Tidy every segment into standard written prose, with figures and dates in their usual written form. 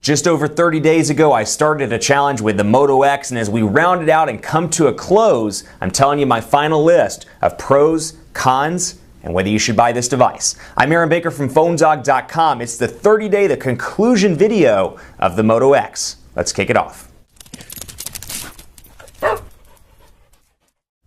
Just over 30 days ago, I started a challenge with the Moto X, and as we round it out and come to a close, I'm telling you my final list of pros, cons, and whether you should buy this device. I'm Aaron Baker from PhoneDog.com. It's the 30-day, the conclusion video of the Moto X. Let's kick it off.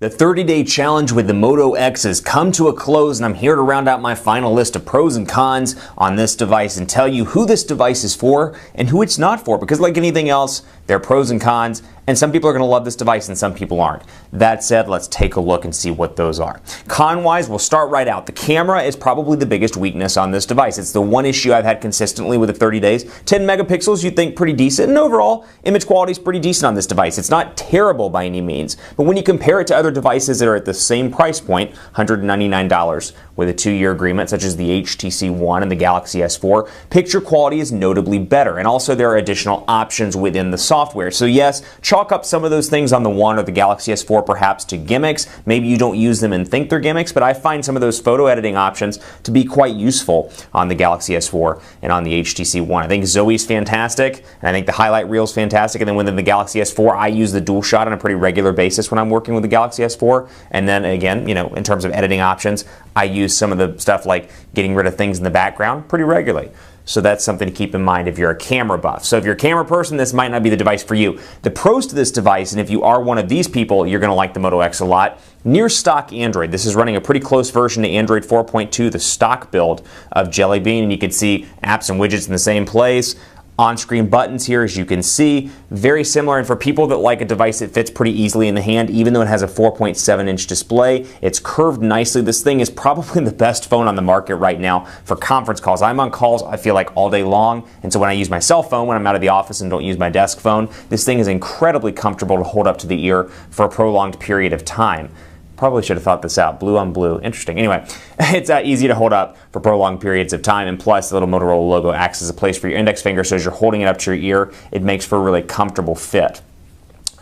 The 30-day challenge with the Moto X has come to a close, and I'm here to round out my final list of pros and cons on this device and tell you who this device is for and who it's not for, because like anything else, there are pros and cons, and some people are going to love this device and some people aren't. That said, let's take a look and see what those are. Con-wise, we'll start right out. The camera is probably the biggest weakness on this device. It's the one issue I've had consistently with the 30 days. 10 megapixels, you'd think pretty decent, and overall, image quality is pretty decent on this device. It's not terrible by any means, but when you compare it to other devices that are at the same price point, $199 with a 2-year agreement, such as the HTC One and the Galaxy S4, picture quality is notably better, and also there are additional options within the software. So yes, chalk up some of those things on the One or the Galaxy S4 perhaps to gimmicks. Maybe you don't use them and think they're gimmicks, but I find some of those photo editing options to be quite useful on the Galaxy S4 and on the HTC One. I think Zoe's fantastic, and I think the highlight reel is fantastic, and then within the Galaxy S4, I use the dual shot on a pretty regular basis when I'm working with the Galaxy S4, and then again, in terms of editing options, I use some of the stuff like getting rid of things in the background pretty regularly. So that's something to keep in mind if you're a camera buff. So if you're a camera person, this might not be the device for you. The pros to this device, and if you are one of these people, you're going to like the Moto X a lot. Near stock Android. This is running a pretty close version to Android 4.2, the stock build of Jelly Bean, and you can see apps and widgets in the same place. On-screen buttons here, as you can see, very similar, and for people that like a device that fits pretty easily in the hand, even though it has a 4.7-inch display, it's curved nicely. This thing is probably the best phone on the market right now for conference calls. I'm on calls, I feel like, all day long, and so when I use my cell phone, when I'm out of the office and don't use my desk phone, this thing is incredibly comfortable to hold up to the ear for a prolonged period of time. Probably should have thought this out. Blue on blue. Interesting. Anyway, it's easy to hold up for prolonged periods of time, and plus the little Motorola logo acts as a place for your index finger, so as you're holding it up to your ear, it makes for a really comfortable fit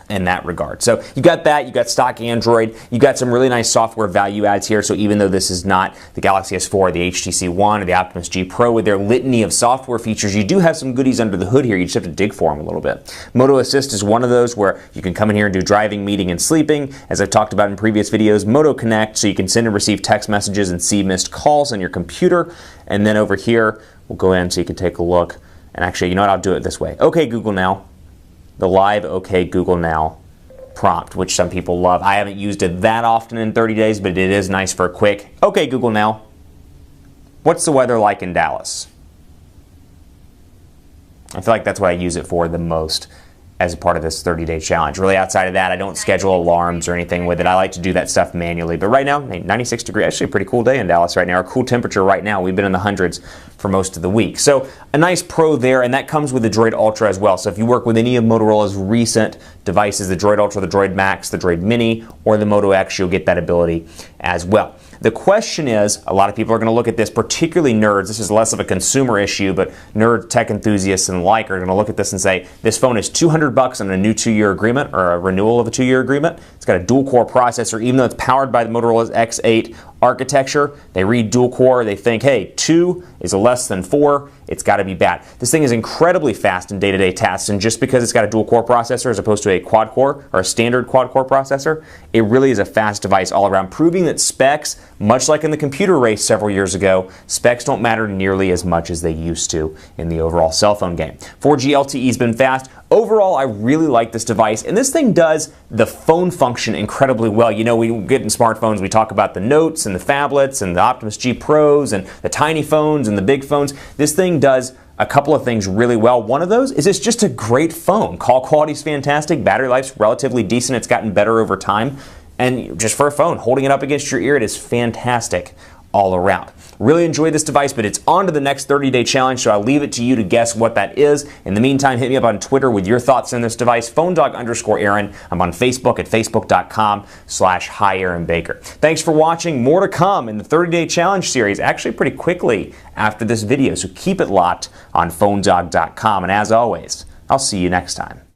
in that regard. So you got that, you got stock Android, you got some really nice software value adds here, so even though this is not the Galaxy S4, the HTC One, or the Optimus G Pro with their litany of software features, you do have some goodies under the hood here. You just have to dig for them a little bit. Moto Assist is one of those where you can come in here and do driving, meeting, and sleeping. As I've talked about in previous videos, Moto Connect, so you can send and receive text messages and see missed calls on your computer. And then over here, we'll go in so you can take a look. And actually, you know what, I'll do it this way. Okay, Google now. The live OK Google Now prompt, which some people love. I haven't used it that often in 30 days, but it is nice for a quick, OK Google Now, what's the weather like in Dallas? I feel like that's what I use it for the most as a part of this 30-day challenge. Really outside of that, I don't schedule alarms or anything with it. I like to do that stuff manually. But right now, 96 degrees, actually a pretty cool day in Dallas right now. Our cool temperature right now, we've been in the hundreds for most of the week. So a nice pro there, and that comes with the Droid Ultra as well. So if you work with any of Motorola's recent devices, the Droid Ultra, the Droid Max, the Droid Mini, or the Moto X, you'll get that ability as well. The question is, a lot of people are going to look at this, particularly nerds. This is less of a consumer issue, but nerd tech enthusiasts and the like are going to look at this and say, this phone is $200 on a new 2-year agreement, or a renewal of a 2-year agreement. It's got a dual-core processor, even though it's powered by the Motorola's X8 architecture. They read dual-core, they think, hey, 2 is less than 4, it's got to be bad. This thing is incredibly fast in day-to-day tasks, and just because it's got a dual-core processor as opposed to a quad-core or a standard quad-core processor, it really is a fast device all around, proving that specs, much like in the computer race several years ago, specs don't matter nearly as much as they used to in the overall cell phone game. 4G LTE has been fast. Overall, I really like this device, and this thing does the phone function incredibly well. You know, we get in smartphones, we talk about the Notes and the phablets and the Optimus G Pros and the tiny phones and the big phones. This thing does a couple of things really well. One of those is it's just a great phone. Call quality is fantastic, battery life's relatively decent, it's gotten better over time, and just for a phone, holding it up against your ear, it is fantastic all around. Really enjoyed this device, but it's on to the next 30-day challenge, so I'll leave it to you to guess what that is. In the meantime, hit me up on Twitter with your thoughts on this device, PhoneDog_Aaron. I'm on Facebook at facebook.com/HiAaronBaker. Thanks for watching. More to come in the 30-day challenge series, actually pretty quickly after this video, so keep it locked on PhoneDog.com. And as always, I'll see you next time.